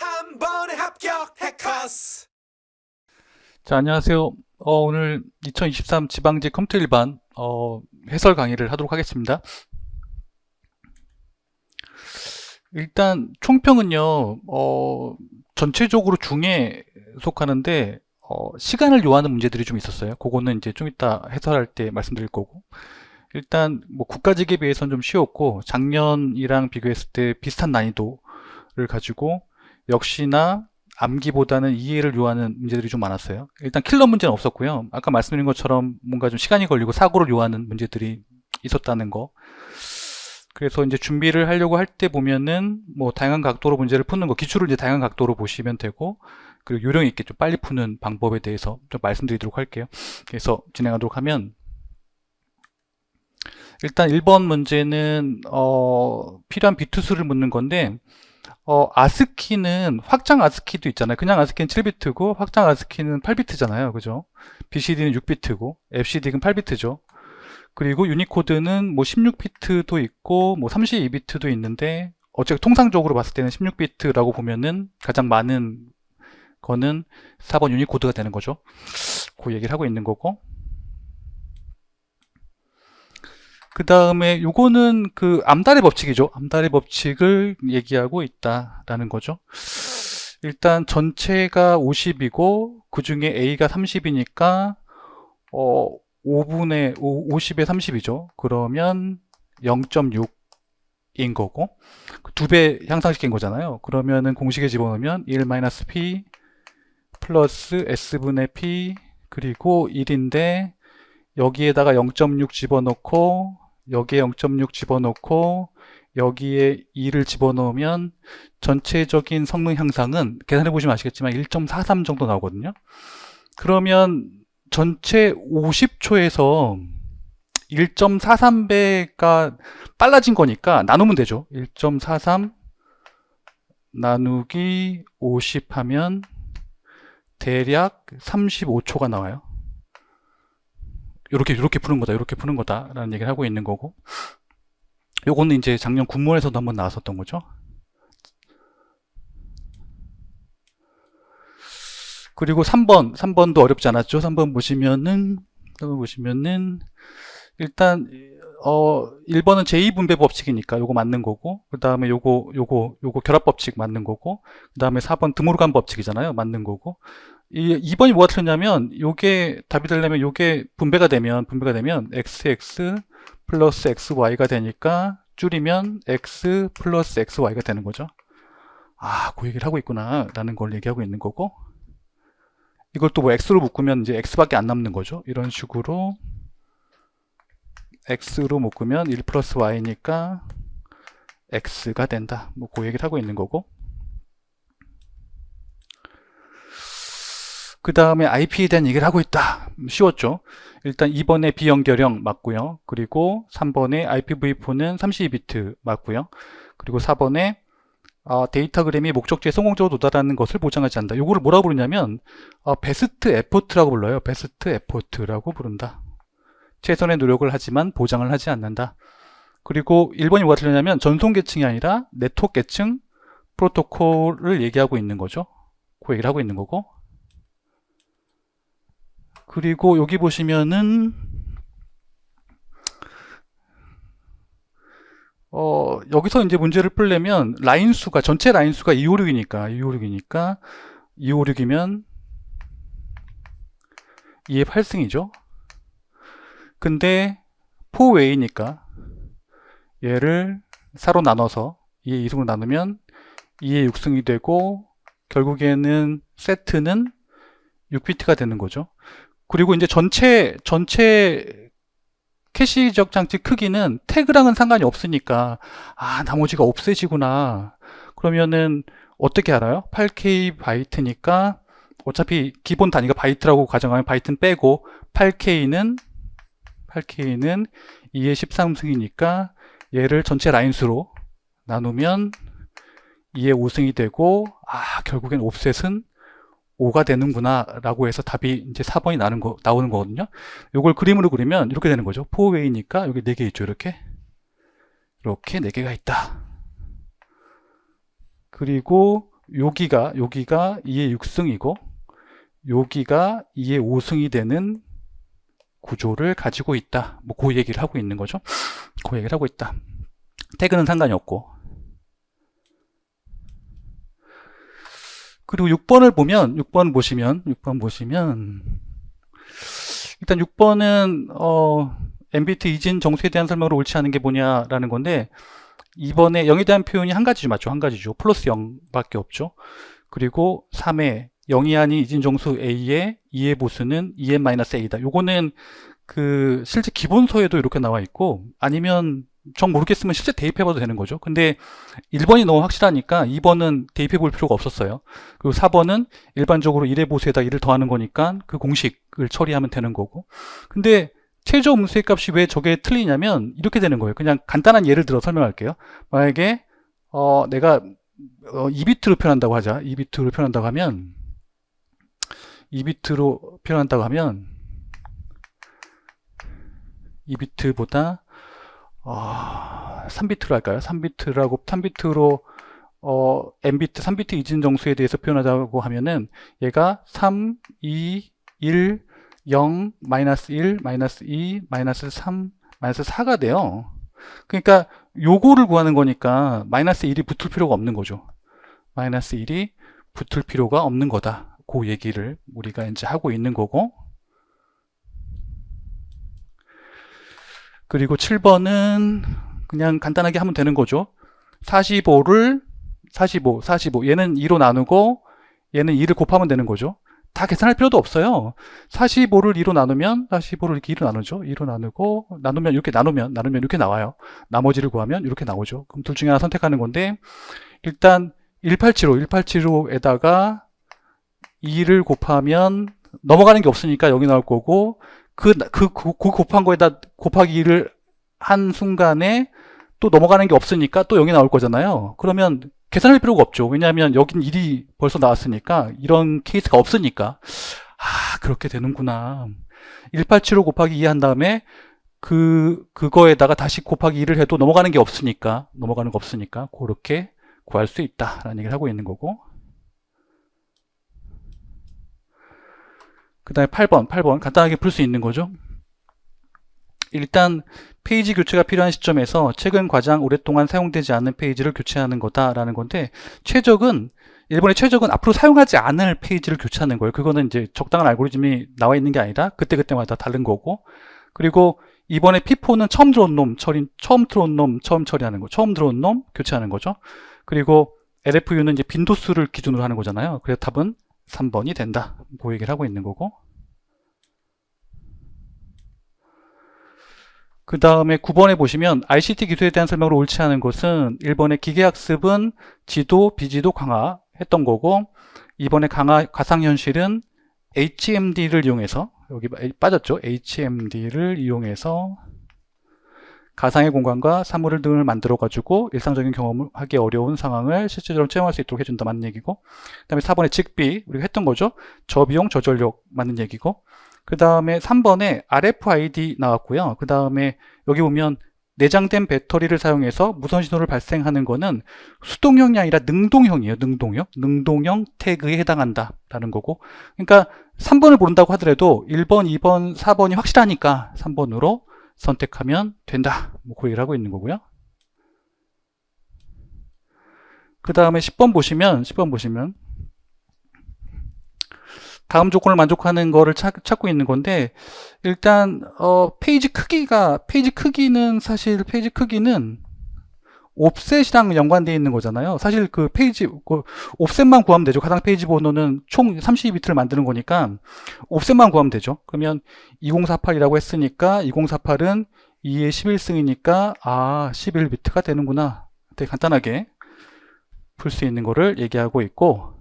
한 번에 합격 해커스. 자, 안녕하세요. 오늘 2023 지방직 컴퓨터 일반 해설 강의를 하도록 하겠습니다. 일단 총평은요, 전체적으로 중에 속하는데 시간을 요하는 문제들이 좀 있었어요. 그거는 이제 좀 이따 해설할 때 말씀드릴 거고. 일단 뭐 국가직에 비해서는 좀 쉬웠고 작년이랑 비교했을 때 비슷한 난이도를 가지고 역시나 암기보다는 이해를 요하는 문제들이 좀 많았어요. 일단 킬러 문제는 없었고요. 아까 말씀드린 것처럼 뭔가 좀 시간이 걸리고 사고를 요하는 문제들이 있었다는 거. 그래서 이제 준비를 하려고 할 때 보면은 뭐 다양한 각도로 문제를 푸는 거, 기출을 이제 다양한 각도로 보시면 되고, 그리고 요령 있게 좀 빨리 푸는 방법에 대해서 좀 말씀드리도록 할게요. 그래서 진행하도록 하면, 일단 1번 문제는 필요한 비트수를 묻는 건데, 아스키는 확장 아스키도 있잖아요. 그냥 아스키는 7비트고 확장 아스키는 8비트잖아요. 그죠? BCD는 6비트고 FCD는 8비트죠. 그리고 유니코드는 뭐 16비트도 있고 뭐 32비트도 있는데 어쨌든 통상적으로 봤을 때는 16비트라고 보면은 가장 많은 거는 4번 유니코드가 되는 거죠. 그 얘기를 하고 있는 거고. 그 다음에 요거는 그 암달의 법칙이죠. 암달의 법칙을 얘기하고 있다라는 거죠. 일단 전체가 50이고 그 중에 A가 30이니까 5분의 50에 30이죠. 그러면 0.6인 거고 두 배 향상시킨 거잖아요. 그러면은 공식에 집어넣으면 1-p 플러스 s분의 p 그리고 1인데 여기에다가 0.6 집어넣고 여기에 0.6 집어넣고 여기에 2를 집어넣으면 전체적인 성능 향상은 계산해 보시면 아시겠지만 1.43 정도 나오거든요. 그러면 전체 50초에서 1.43배가 빨라진 거니까 나누면 되죠. 1.43 나누기 50 하면 대략 35초가 나와요. 이렇게 푸는 거다, 이렇게 푸는 거다 라는 얘기를 하고 있는 거고, 요거는 이제 작년 군문에서도 한번 나왔었던 거죠. 그리고 3번도 어렵지 않았죠. 3번 보시면은 일단 1번은 제2분배 법칙이니까 요거 맞는 거고, 그 다음에 요거 결합 법칙 맞는 거고, 그 다음에 4번 드모르간 법칙이잖아요. 맞는 거고, 2번이 뭐가 틀렸냐면 요게 답이 되려면 요게 분배가 되면 xx 플러스 xy가 되니까 줄이면 x 플러스 xy가 되는 거죠. 아, 그 얘기를 하고 있구나 라는 걸 얘기하고 있는 거고, 이걸 또 뭐 x로 묶으면 이제 x밖에 안 남는 거죠. 이런 식으로 x로 묶으면 1 플러스 y니까 x가 된다. 뭐 그 얘기를 하고 있는 거고, 그 다음에 IP에 대한 얘기를 하고 있다. 쉬웠죠. 일단 2번에 비연결형 맞고요. 그리고 3번에 IPv4는 32비트 맞고요. 그리고 4번에 데이터그램이 목적지에 성공적으로 도달하는 것을 보장하지 않는다. 요거를 뭐라고 부르냐면 베스트 에포트라고 불러요. 베스트 에포트라고 부른다. 최선의 노력을 하지만 보장을 하지 않는다. 그리고 1번이 뭐가 틀렸냐면 전송 계층이 아니라 네트워크 계층 프로토콜을 얘기하고 있는 거죠. 그 얘기를 하고 있는 거고, 그리고 여기 보시면은 여기서 이제 문제를 풀려면 라인 수가 전체 라인 수가 256이니까 256이면 2의 8승이죠. 근데 4웨이니까 얘를 4로 나눠서 2의 2승으로 나누면 2의 6승이 되고 결국에는 세트는 6비트가 되는 거죠. 그리고 이제 전체 캐시적 장치 크기는 태그랑은 상관이 없으니까 나머지가 없애지구나. 그러면은 어떻게 알아요? 8K 바이트니까 어차피 기본 단위가 바이트라고 가정하면 바이트는 빼고 8K는 2의 13승이니까 얘를 전체 라인 수로 나누면 2의 5승이 되고 결국엔 옵셋은 5가 되는구나 라고 해서 답이 이제 4번이 나오는 거거든요. 이걸 그림으로 그리면 이렇게 되는 거죠. 4웨이니까 여기 4개 있죠. 이렇게 4개가 있다. 그리고 여기가 2의 6승이고 여기가 2의 5승이 되는 구조를 가지고 있다. 뭐 그 얘기를 하고 있는 거죠. 그 얘기를 하고 있다. 태그는 상관이 없고. 그리고 6번을 보면 6번 보시면 일단 6번은 MBT 이진 정수에 대한 설명으로 옳지 않은 게 뭐냐라는 건데, 이번에 0에 대한 표현이 한 가지죠. 맞죠? 한 가지죠. 플러스 0밖에 없죠. 그리고 3에 0이 아닌 이진 정수 A의 2의 보수는 2n-A다. 요거는 그 실제 기본서에도 이렇게 나와 있고, 아니면 정 모르겠으면 실제 대입해봐도 되는 거죠. 근데 1번이 너무 확실하니까 2번은 대입해 볼 필요가 없었어요. 그리고 4번은 일반적으로 1의 보수에다 1을 더하는 거니까 그 공식을 처리하면 되는 거고. 근데 최저 음수의 값이 왜 저게 틀리냐면 이렇게 되는 거예요. 그냥 간단한 예를 들어 설명할게요. 만약에 내가 2비트로 표현한다고 하자. 2비트로 표현한다고 하면 2비트보다 3비트로 할까요? 3비트로 n비트, 3비트 이진 정수에 대해서 표현하자고 하면은 얘가 3, 2, 1, 0, 마이너스 1, 마이너스 2, 마이너스 3, 마이너스 4가 돼요. 그러니까 요거를 구하는 거니까 마이너스 1이 붙을 필요가 없는 거죠. 마이너스 1이 붙을 필요가 없는 거다. 그 얘기를 우리가 이제 하고 있는 거고. 그리고 7번은 그냥 간단하게 하면 되는 거죠. 45, 얘는 2로 나누고 얘는 2를 곱하면 되는 거죠. 다 계산할 필요도 없어요. 45를 2로 나누면 45를 이렇게 2로 나누죠. 2로 나누고 나누면 이렇게 나와요. 나머지를 구하면 이렇게 나오죠. 그럼 둘 중에 하나 선택하는 건데, 일단 1875에다가 2를 곱하면 넘어가는 게 없으니까 여기 나올 거고, 그 곱한 거에다 곱하기 2를 한 순간에 또 넘어가는 게 없으니까 또 0이 나올 거잖아요. 그러면 계산할 필요가 없죠. 왜냐하면 여긴 1이 벌써 나왔으니까, 이런 케이스가 없으니까. 그렇게 되는구나. 1875 곱하기 2 한 다음에 그거에다가 다시 곱하기 2를 해도 넘어가는 거 없으니까 그렇게 구할 수 있다라는 얘기를 하고 있는 거고. 그 다음에 8번 간단하게 풀 수 있는 거죠. 일단 페이지 교체가 필요한 시점에서 최근 가장 오랫동안 사용되지 않는 페이지를 교체하는 거다라는 건데, 일본의 최적은 앞으로 사용하지 않을 페이지를 교체하는 거예요. 그거는 이제 적당한 알고리즘이 나와 있는 게 아니라 그때그때마다 다른 거고. 그리고 이번에 P4는 처음 들어온 놈 처리하는 거, 처음 들어온 놈 교체하는 거죠. 그리고 LFU는 이제 빈도수를 기준으로 하는 거잖아요. 그래서 답은 3번이 된다. 그 얘기를 하고 있는 거고. 그 다음에 9번에 보시면 ICT 기술에 대한 설명으로 옳지 않은 것은, 1번의 기계학습은 지도, 비지도 강화했던 거고, 2번의 가상현실은 HMD를 이용해서, 여기 빠졌죠? HMD를 이용해서 가상의 공간과 사물 등을 만들어가지고 일상적인 경험을 하기 어려운 상황을 실제적으로 체험할 수 있도록 해준다. 맞는 얘기고, 그 다음에 4번의 직비, 우리가 했던 거죠? 저비용, 저전력. 맞는 얘기고, 그 다음에 3번에 RFID 나왔고요. 그 다음에 여기 보면 내장된 배터리를 사용해서 무선 신호를 발생하는 거는 수동형이 아니라 능동형이에요. 능동형 태그에 해당한다라는 거고. 그러니까 3번을 모른다고 하더라도 1번, 2번, 4번이 확실하니까 3번으로 선택하면 된다. 그 얘기를 하고 있는 거고요. 그 다음에 10번 보시면 다음 조건을 만족하는 거를 찾고 있는 건데, 일단 페이지 크기는 사실 옵셋이랑 연관되어 있는 거잖아요. 사실 그 옵셋만 구하면 되죠. 가상 페이지 번호는 총 32비트를 만드는 거니까 옵셋만 구하면 되죠. 그러면 2048이라고 했으니까 2048은 2의 11승이니까 11비트가 되는구나. 되게 간단하게 풀 수 있는 거를 얘기하고 있고,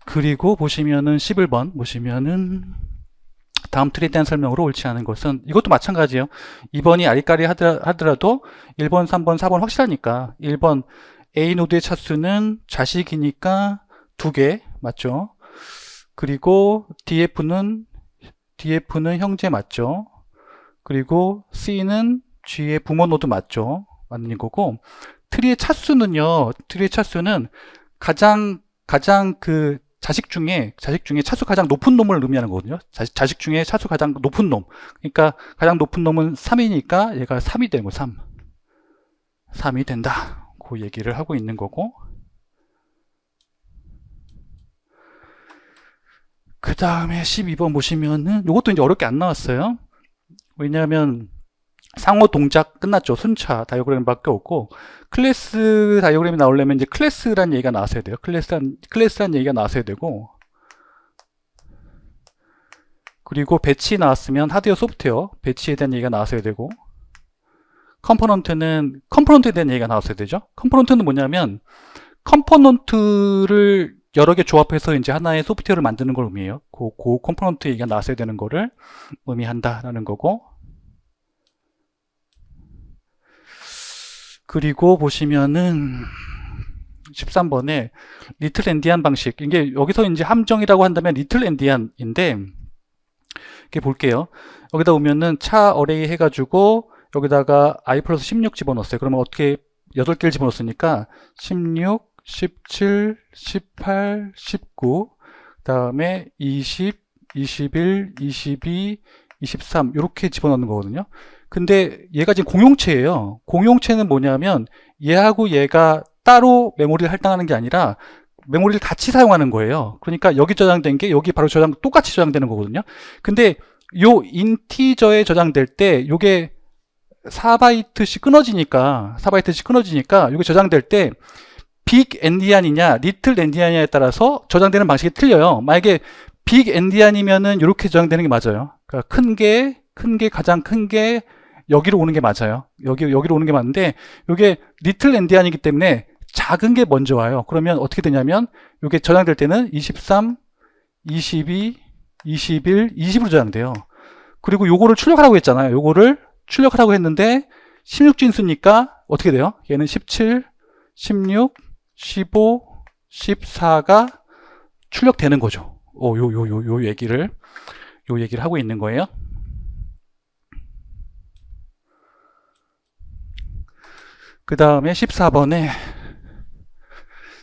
그리고 보시면은 11번 보시면은 다음 틀에 대한 설명으로 옳지 않은 것은, 이것도 마찬가지예요. 2번이 아리까리 하더라도 1번, 3번, 4번 확실하니까 1번 A 노드의 차수는 자식이니까 2개 맞죠? 그리고 DF는 형제 맞죠? 그리고 C는 G의 부모 노드 맞죠? 맞는 거고, 트리의 차수는 가장 그 자식 중에 차수 가장 높은 놈을 의미하는 거거든요. 자식 중에 차수 가장 높은 놈. 그러니까 가장 높은 놈은 3이니까 얘가 3이 되는 거, 3이 된다. 그 얘기를 하고 있는 거고. 그 다음에 12번 보시면은 요것도 이제 어렵게 안 나왔어요. 왜냐하면 상호 동작 끝났죠. 순차 다이어그램밖에 없고, 클래스 다이어그램이 나오려면 이제 클래스란 얘기가 나왔어야 돼요. 클래스란 얘기가 나왔어야 되고, 그리고 배치 나왔으면 하드웨어, 소프트웨어 배치에 대한 얘기가 나왔어야 되고, 컴포넌트에 대한 얘기가 나왔어야 되죠. 컴포넌트는 뭐냐면 컴포넌트를 여러 개 조합해서 이제 하나의 소프트웨어를 만드는 걸 의미해요. 그 컴포넌트 얘기가 나왔어야 되는 거를 의미한다라는 거고. 그리고 보시면은 13번에 리틀 엔디안 방식, 이게 여기서 이제 함정이라고 한다면 리틀 엔디안인데, 이렇게 볼게요. 여기다 보면은 차 어레이 해가지고 여기다가 i 플러스 16 집어넣었어요. 그러면 어떻게 8개를 집어넣었으니까 16, 17, 18, 19, 그 다음에 20, 21, 22, 23 이렇게 집어넣는 거거든요. 근데 얘가 지금 공용체예요. 공용체는 뭐냐면 얘하고 얘가 따로 메모리를 할당하는 게 아니라 메모리를 같이 사용하는 거예요. 그러니까 여기 저장된 게 여기 바로 똑같이 저장되는 거거든요. 근데 요 인티저에 저장될 때 요게 4바이트씩 끊어지니까 요게 저장될 때 빅 엔디안이냐 리틀 엔디안이냐에 따라서 저장되는 방식이 틀려요. 만약에 빅 엔디안이면은 이렇게 저장되는 게 맞아요. 그러니까 가장 큰 게 여기로 오는 게 맞아요. 여기로 오는 게 맞는데, 이게 리틀 엔디안이기 때문에 작은 게 먼저 와요. 그러면 어떻게 되냐면, 이게 저장될 때는 23, 22, 21, 20으로 저장돼요. 그리고 요거를 출력하라고 했잖아요. 요거를 출력하라고 했는데, 16진수니까 어떻게 돼요? 얘는 17, 16, 15, 14가 출력되는 거죠. 요 얘기를 하고 있는 거예요. 그 다음에 14번에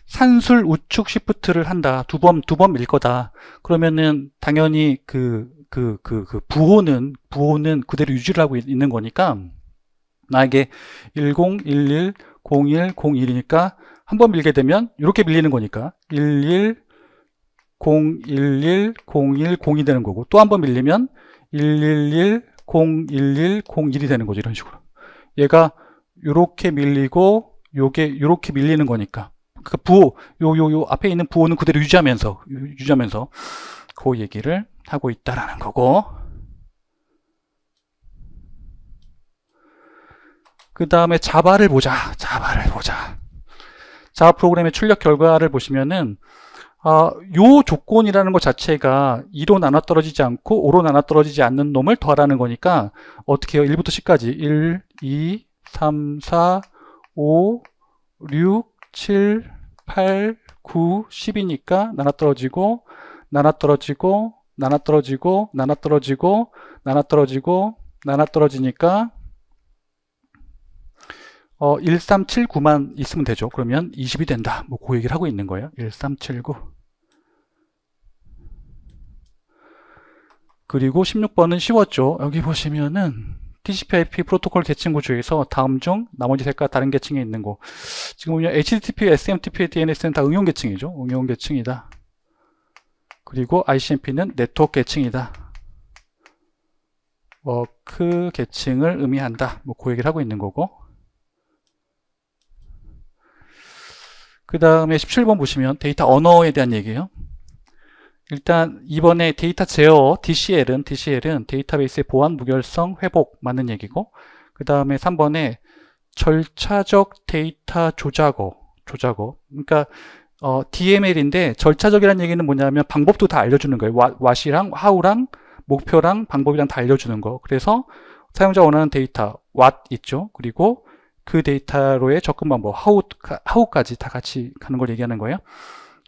산술 우측 시프트를 한다. 두 번 밀 거다. 그러면은 당연히 부호는 그대로 유지를 하고 있는 거니까, 나에게 10, 11, 01, 01이니까 한 번 밀게 되면 이렇게 밀리는 거니까 11, 011, 01, 02 되는 거고, 또 한 번 밀리면 111, 011, 01이 되는 거죠. 이런 식으로. 얘가 요렇게 밀리고 요게 요렇게 밀리는 거니까, 그 부호 요 앞에 있는 부호는 그대로 유지하면서 그 얘기를 하고 있다라는 거고. 그 다음에 자바를 보자. 자바 프로그램의 출력 결과를 보시면은 요 조건이라는 것 자체가 2로 나눠떨어지지 않고 5로 나눠떨어지지 않는 놈을 더하라는 거니까 어떻게 해요? 1부터 10까지 1, 2, 3, 4, 5, 6, 7, 8, 9, 10이니까 나눠떨어지고 1379만 있으면 되죠. 그러면 20이 된다. 뭐 그 얘기를 하고 있는 거예요. 1379. 그리고 16번은 쉬웠죠. 여기 보시면은 TCP/IP 프로토콜 계층 구조에서 다음 중 나머지 셋과 다른 계층에 있는 거. 지금 보면 HTTP, SMTP, DNS는 다 응용 계층이죠. 응용 계층이다. 그리고 ICMP는 네트워크 계층이다. 워크 계층을 의미한다. 뭐 그 얘기를 하고 있는 거고. 그 다음에 17번 보시면 데이터 언어에 대한 얘기예요. 일단 이번에 데이터 제어 DCL은 데이터베이스의 보안, 무결성, 회복 맞는 얘기고, 그 다음에 3번에 절차적 데이터 조작어. 그러니까 DML인데 절차적이라는 얘기는 뭐냐면 방법도 다 알려주는 거예요. what이랑 how랑 목표랑 방법이랑 다 알려주는 거. 그래서 사용자 원하는 데이터 what 있죠. 그리고 그 데이터로의 접근 방법 how까지 다 같이 가는 걸 얘기하는 거예요.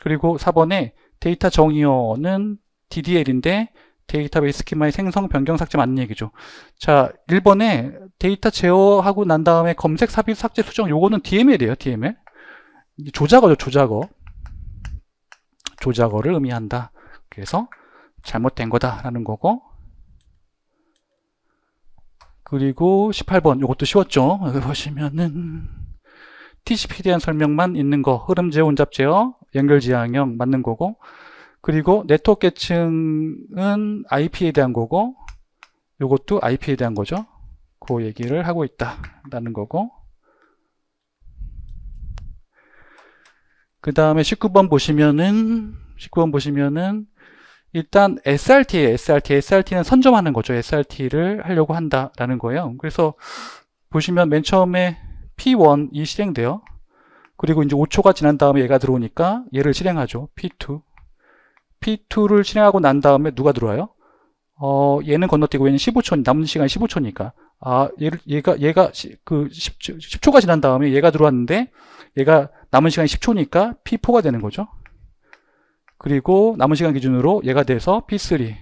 그리고 4번에 데이터 정의어는 DDL인데 데이터베이스 스키마의 생성, 변경, 삭제 맞는 얘기죠. 자, 1번에 데이터 제어하고 난 다음에 검색, 삽입, 삭제, 수정, 요거는 DML이에요, DML. 조작어죠, 조작어. 조작어를 의미한다. 그래서 잘못된 거다라는 거고. 그리고 18번, 요것도 쉬웠죠. 여기 보시면은 TCP에 대한 설명만 있는 거, 흐름 제어, 온잡 제어, 연결 지향형 맞는 거고, 그리고 네트워크 계층은 IP에 대한 거고, 요것도 IP에 대한 거죠. 그 얘기를 하고 있다라는 거고. 그 다음에 19번 보시면은 일단 SRT예요. SRT는 선점하는 거죠. SRT를 하려고 한다라는 거예요. 그래서 보시면 맨 처음에 P1이 실행돼요. 그리고 이제 5초가 지난 다음에 얘가 들어오니까 얘를 실행하죠. P2를 실행하고 난 다음에 누가 들어와요? 얘는 건너뛰고 얘는 15초, 남은 시간이 15초니까. 얘가 10초가 지난 다음에 얘가 들어왔는데 얘가 남은 시간이 10초니까 P4가 되는 거죠. 그리고 남은 시간 기준으로 얘가 돼서 P3.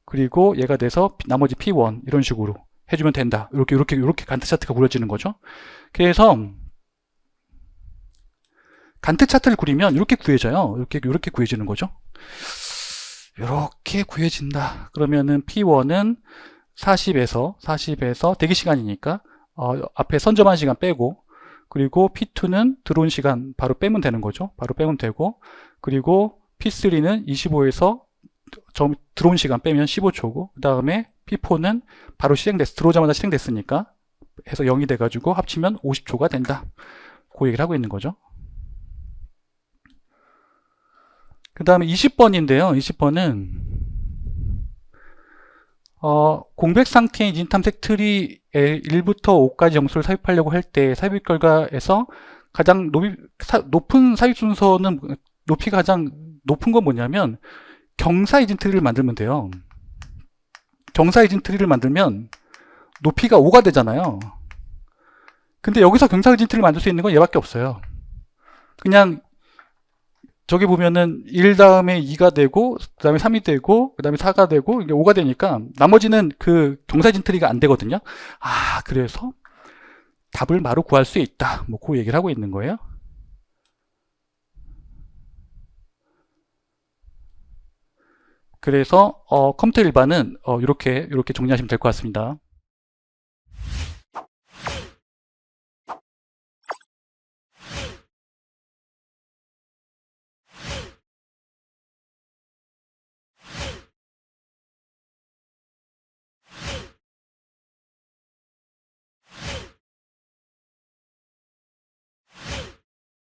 그리고 얘가 돼서 나머지 P1 이런 식으로 해주면 된다. 이렇게 간트 차트가 그려지는 거죠. 그래서 간트 차트를 그리면 이렇게 구해져요. 이렇게 구해지는 거죠. 이렇게 구해진다. 그러면은 P1은 40에서 대기 시간이니까 앞에 선점한 시간 빼고, 그리고 P2는 들어온 시간 바로 빼면 되는 거죠. 바로 빼면 되고, 그리고 P3는 25에서 들어온 시간 빼면 15초고, 그 다음에 P4는 바로 들어오자마자 실행됐으니까 해서 0이 돼가지고 합치면 50초가 된다. 그 얘기를 하고 있는 거죠. 그 다음에 20번인데요. 20번은 공백 상태인 인탐색 트리의 1부터 5까지 점수를 삽입하려고 할 때 삽입 결과에서 가장 높은 삽입 순서는 높이가 가장 높은 건 뭐냐면 경사 이진 트리를 만들면 돼요. 경사 이진 트리를 만들면 높이가 5가 되잖아요. 근데 여기서 경사 이진 트리를 만들 수 있는 건 얘밖에 없어요. 그냥 저기 보면은 1 다음에 2가 되고, 그 다음에 3이 되고, 그 다음에 4가 되고, 이게 5가 되니까 나머지는 그 경사진 트리가 안 되거든요. 그래서 답을 바로 구할 수 있다. 뭐 그 얘기를 하고 있는 거예요. 그래서 컴퓨터 일반은 이렇게 정리하시면 될 것 같습니다.